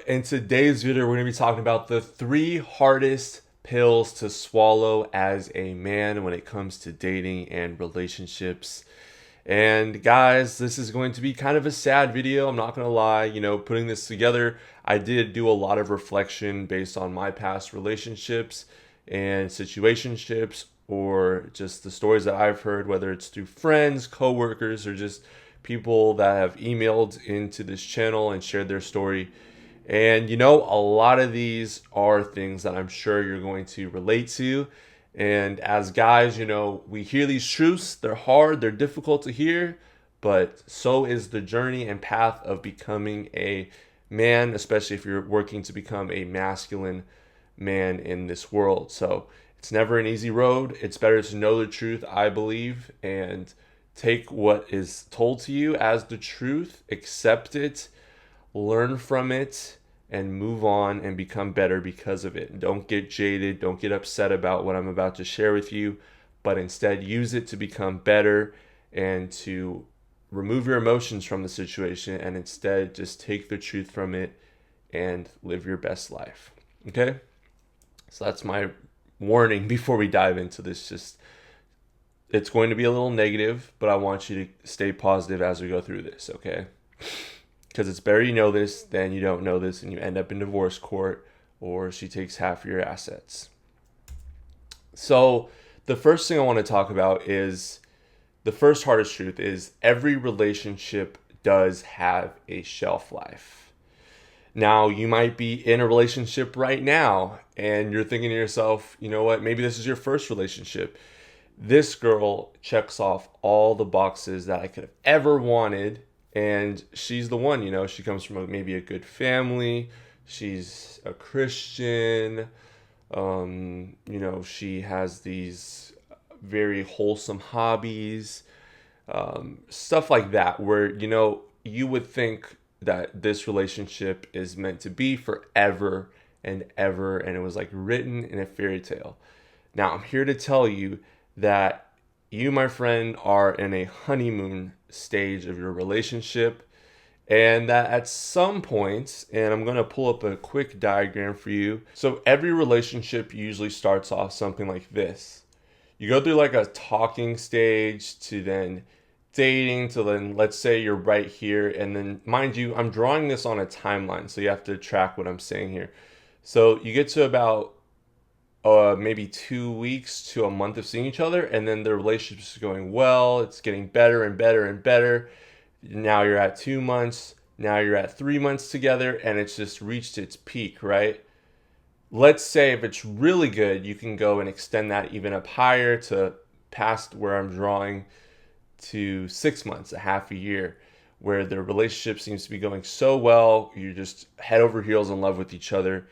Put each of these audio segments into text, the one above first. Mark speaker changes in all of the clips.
Speaker 1: in today's video, we're going to be talking about the 3 hardest pills to swallow as a man when it comes to dating and relationships. And guys, this is going to be kind of a sad video. I'm not going to lie. Putting this together, I did do a lot of reflection based on my past relationships and situationships, or just the stories that I've heard, whether it's through friends, coworkers, or just people that have emailed into this channel and shared their story. And a lot of these are things that I'm sure you're going to relate to. And as guys, we hear these truths. They're hard, they're difficult to hear, but so is the journey and path of becoming a man, especially if you're working to become a masculine man in this world. So it's never an easy road. It's better to know the truth, I believe, and take what is told to you as the truth, accept it, learn from it, and move on and become better because of it. Don't get jaded. Don't get upset about what I'm about to share with you, but instead use it to become better and to remove your emotions from the situation, and instead just take the truth from it and live your best life. Okay? So that's my warning before we dive into this. It's going to be a little negative, but I want you to stay positive as we go through this, okay? Because it's better you know this than you don't know this and you end up in divorce court, or she takes half of your assets. So the first thing I want to talk about is the first hardest truth is every relationship does have a shelf life. Now, you might be in a relationship right now and you're thinking to yourself, you know what, maybe this is your first relationship. This girl checks off all the boxes that I could have ever wanted, and she's the one. She comes from maybe a good family, she's a Christian, she has these very wholesome hobbies, stuff like that, where you would think that this relationship is meant to be forever and ever, and it was like written in a fairy tale. Now, I'm here to tell you that you, my friend, are in a honeymoon stage of your relationship, and that at some point, and I'm going to pull up a quick diagram for you. So every relationship usually starts off something like this. You go through like a talking stage to then dating to then, let's say you're right here, and then mind you, I'm drawing this on a timeline, so you have to track what I'm saying here. So you get to about maybe 2 weeks to a month of seeing each other, and then the relationship is going well. It's getting better and better and better. Now you're at 2 months. Now you're at 3 months together, and it's just reached its peak, right? Let's say if it's really good, you can go and extend that even up higher to past where I'm drawing to 6 months, a half a year, where the relationship seems to be going so well. You're just head over heels in love with each other.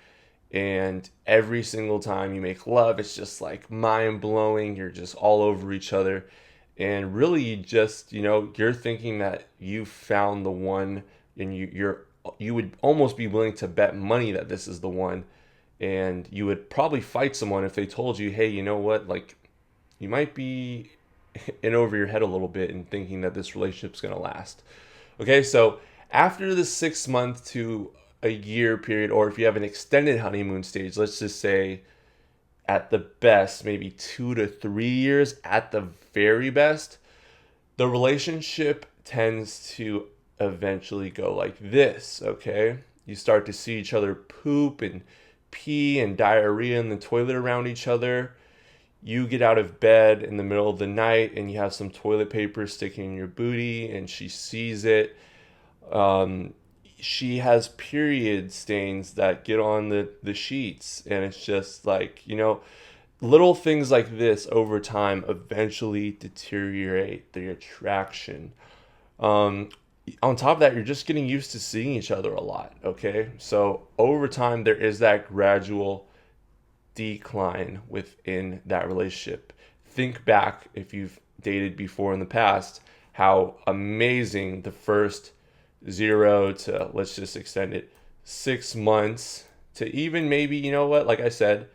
Speaker 1: And every single time you make love, it's just like mind blowing. You're just all over each other. And really, you're thinking that you found the one, and you would almost be willing to bet money that this is the one. And you would probably fight someone if they told you, hey, you know what? Like, you might be in over your head a little bit and thinking that this relationship's going to last. Okay, so after the 6 month to a year period, or if you have an extended honeymoon stage, let's just say at the best, maybe 2 to 3 years at the very best, the relationship tends to eventually go like this, okay? You start to see each other poop and pee and diarrhea in the toilet around each other. You get out of bed in the middle of the night and you have some toilet paper sticking in your booty, and she sees it. She has period stains that get on the sheets, and it's just like, little things like this over time eventually deteriorate the attraction. On top of that, you're just getting used to seeing each other a lot, okay? So over time, there is that gradual decline within that relationship. Think back, if you've dated before in the past, how amazing the first 0 to, let's just extend it, 6 months to even maybe, like I said,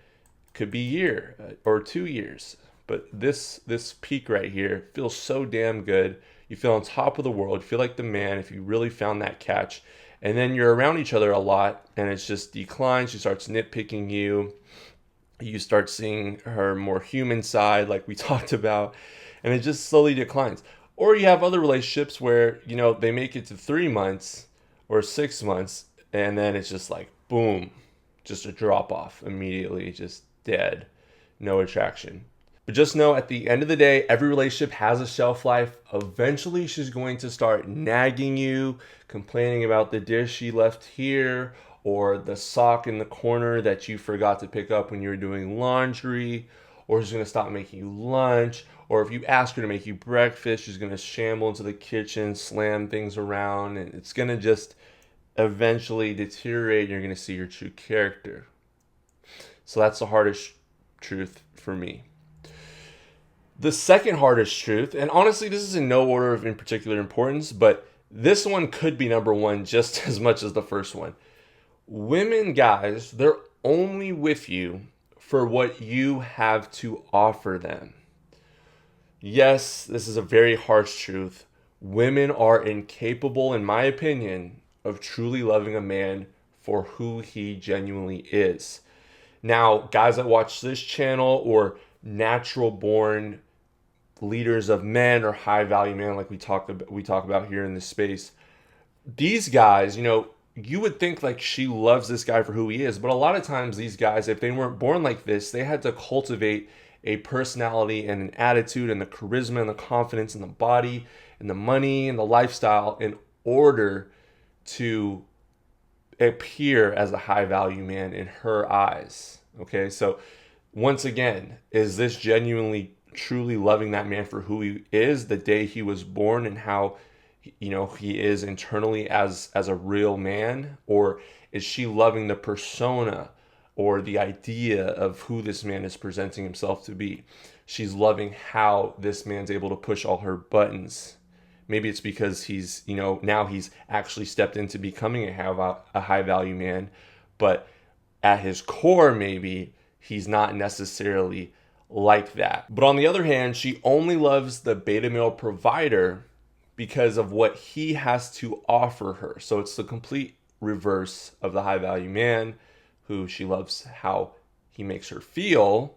Speaker 1: could be a year or 2 years. But this peak right here feels so damn good. You feel on top of the world. You feel like the man if you really found that catch. And then you're around each other a lot and it's just declines. She starts nitpicking you. You start seeing her more human side, like we talked about, and it just slowly declines. Or you have other relationships where, they make it to 3 months or 6 months, and then it's just like, boom, just a drop off immediately, just dead, no attraction. But just know at the end of the day, every relationship has a shelf life. Eventually, she's going to start nagging you, complaining about the dish she left here or the sock in the corner that you forgot to pick up when you were doing laundry, or she's going to stop making you lunch, or if you ask her to make you breakfast, she's going to shamble into the kitchen, slam things around, and it's going to just eventually deteriorate and you're going to see your true character. So that's the hardest truth for me. The second hardest truth, and honestly, this is in no order of in particular importance, but this one could be number one just as much as the first one. Women, guys, they're only with you for what you have to offer them. Yes, this is a very harsh truth. Women are incapable, in my opinion, of truly loving a man for who he genuinely is. Now, guys that watch this channel or natural born leaders of men or high value men like we talk about here in this space, these guys, you would think like she loves this guy for who he is, but a lot of times these guys, if they weren't born like this, they had to cultivate a personality and an attitude and the charisma and the confidence and the body and the money and the lifestyle in order to appear as a high value man in her eyes. Okay, so once again, is this genuinely truly loving that man for who he is the day he was born and how he is internally as a real man? Or is she loving the persona or the idea of who this man is presenting himself to be? She's loving how this man's able to push all her buttons. Maybe it's because he's, now he's actually stepped into becoming a high value man, but at his core, maybe he's not necessarily like that. But on the other hand, she only loves the beta male provider because of what he has to offer her. So it's the complete reverse of the high value man, who she loves how he makes her feel.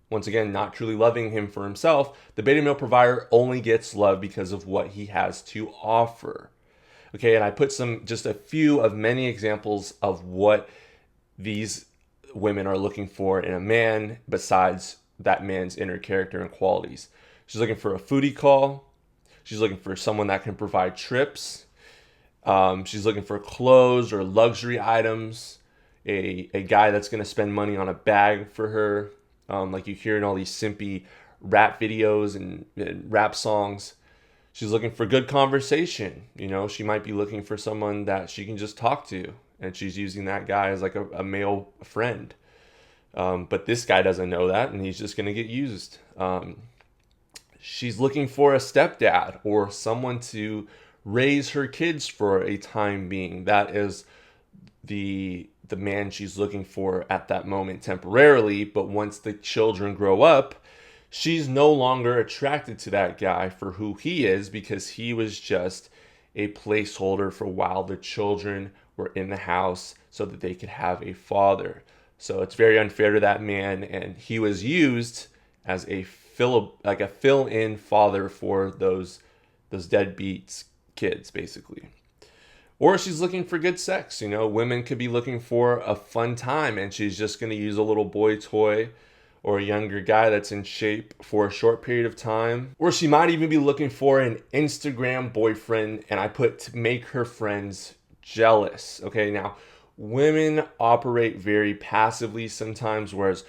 Speaker 1: Once again, not truly loving him for himself. The beta male provider only gets love because of what he has to offer. Okay, and I put just a few of many examples of what these women are looking for in a man besides that man's inner character and qualities. She's looking for a foodie call. She's looking for someone that can provide trips. She's looking for clothes or luxury items. A guy that's going to spend money on a bag for her. Like you hear in all these simpy rap videos and rap songs. She's looking for good conversation. She might be looking for someone that she can just talk to. And she's using that guy as like a male friend. But this guy doesn't know that, and he's just going to get used. She's looking for a stepdad or someone to raise her kids for a time being. That is the man she's looking for at that moment temporarily. But once the children grow up, she's no longer attracted to that guy for who he is, because he was just a placeholder for while the children were in the house so that they could have a father. So it's very unfair to that man, and he was used as a fill-in father for those deadbeat kids, basically. Or she's looking for good sex. Women could be looking for a fun time, and she's just going to use a little boy toy or a younger guy that's in shape for a short period of time. Or she might even be looking for an Instagram boyfriend, and I put to make her friends jealous. Okay, now women operate very passively sometimes, whereas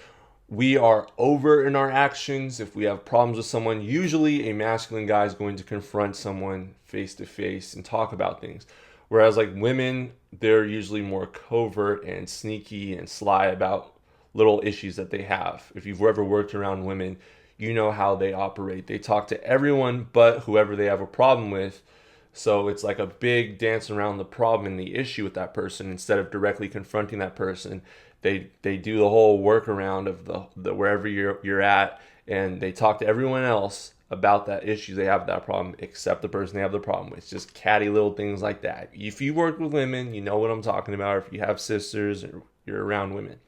Speaker 1: we are overt in our actions. If we have problems with someone, usually a masculine guy is going to confront someone face to face and talk about things. Whereas like women, they're usually more covert and sneaky and sly about little issues that they have. If you've ever worked around women, you know how they operate. They talk to everyone but whoever they have a problem with. So it's like a big dance around the problem and the issue with that person instead of directly confronting that person. They do the whole workaround of the wherever you're at, and they talk to everyone else about that issue they have that problem, except the person they have the problem with. It's just catty little things like that. If you work with women, you know what I'm talking about. If you have sisters or you're around women.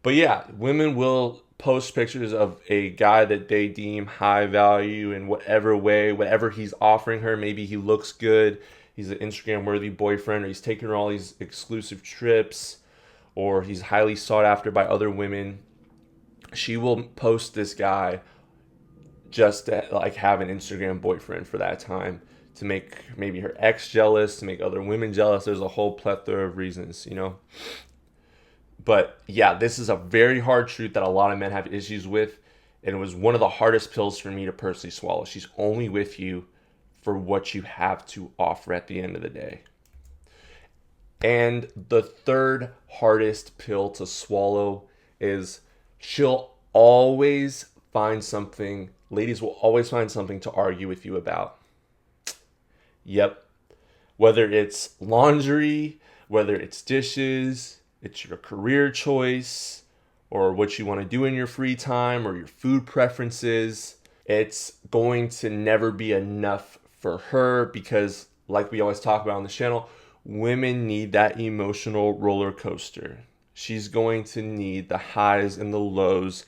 Speaker 1: But yeah, women will post pictures of a guy that they deem high value in whatever way, whatever he's offering her. Maybe he looks good, he's an Instagram worthy boyfriend, or he's taking her all these exclusive trips, or he's highly sought after by other women. She will post this guy just to like have an Instagram boyfriend for that time, to make maybe her ex jealous, to make other women jealous. There's a whole plethora of reasons, you know. But yeah, this is a very hard truth that a lot of men have issues with. And it was one of the hardest pills for me to personally swallow. She's only with you for what you have to offer at the end of the day. And the third hardest pill to swallow is she'll always find something, ladies will always find something to argue with you about. Yep. Whether it's laundry, whether it's dishes, it's your career choice, or what you want to do in your free time, or your food preferences, it's going to never be enough for her because, like we always talk about on the channel, women need that emotional roller coaster. She's going to need the highs and the lows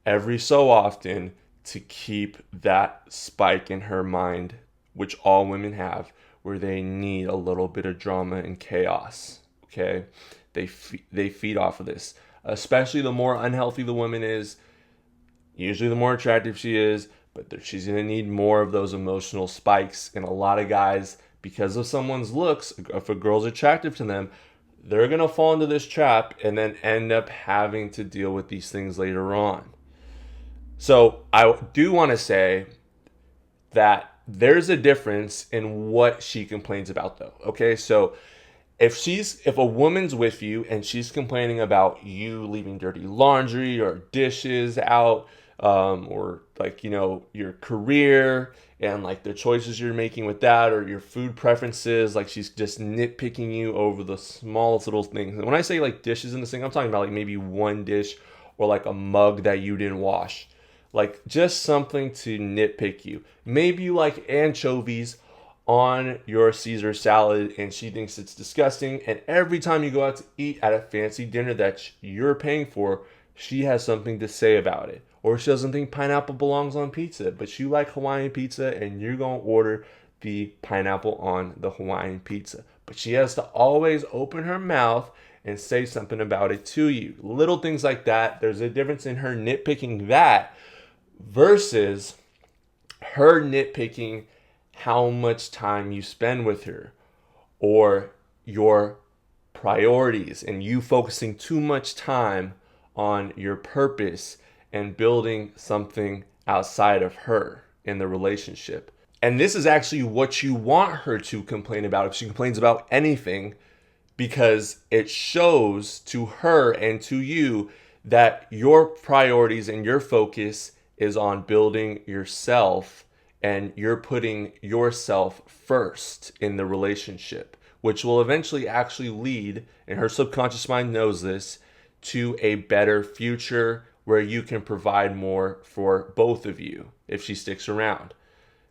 Speaker 1: every so often to keep that spike in her mind, which all women have, where they need a little bit of drama and chaos. Okay? They feed off of this. Especially the more unhealthy the woman is, usually the more attractive she is, but she's going to need more of those emotional spikes. And a lot of guys, because of someone's looks, if a girl's attractive to them, they're going to fall into this trap and then end up having to deal with these things later on. So I do want to say that there's a difference in what she complains about, though. Okay, so if a woman's with you and she's complaining about you leaving dirty laundry or dishes out, or like, you know, your career and like the choices you're making with that, or your food preferences, like she's just nitpicking you over the smallest little things. And when I say like dishes in the sink, I'm talking about like maybe one dish or like a mug that you didn't wash. Like just something to nitpick you. Maybe you like anchovies on your Caesar salad and she thinks it's disgusting, and every time you go out to eat at a fancy dinner that you're paying for, she has something to say about it. Or she doesn't think pineapple belongs on pizza, but you like Hawaiian pizza and you're going to order the pineapple on the Hawaiian pizza. But she has to always open her mouth and say something about it to you. Little things like that. There's a difference in her nitpicking that versus her nitpicking how much time you spend with her, or your priorities, and you focusing too much time on your purpose and building something outside of her in the relationship. And this is actually what you want her to complain about if she complains about anything, because it shows to her and to you that your priorities and your focus is on building yourself, and you're putting yourself first in the relationship, which will eventually actually lead, and her subconscious mind knows this, to a better future where you can provide more for both of you if she sticks around.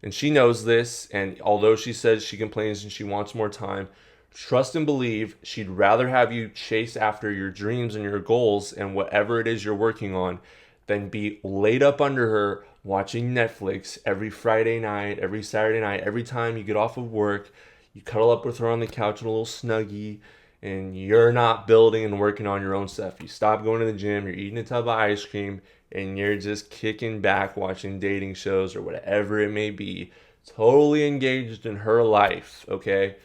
Speaker 1: And she knows this, and although she says she complains and she wants more time, trust and believe she'd rather have you chase after your dreams and your goals and whatever it is you're working on than be laid up under her watching Netflix every Friday night, every Saturday night, every time you get off of work. You cuddle up with her on the couch in a little snuggie, and you're not building and working on your own stuff. You stop going to the gym, you're eating a tub of ice cream, and you're just kicking back watching dating shows or whatever it may be, totally engaged in her life, okay?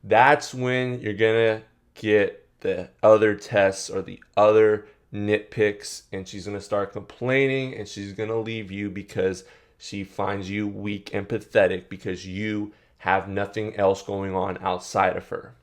Speaker 1: That's when you're gonna get the other tests or the other nitpicks, and she's going to start complaining, and she's going to leave you because she finds you weak and pathetic because you have nothing else going on outside of her.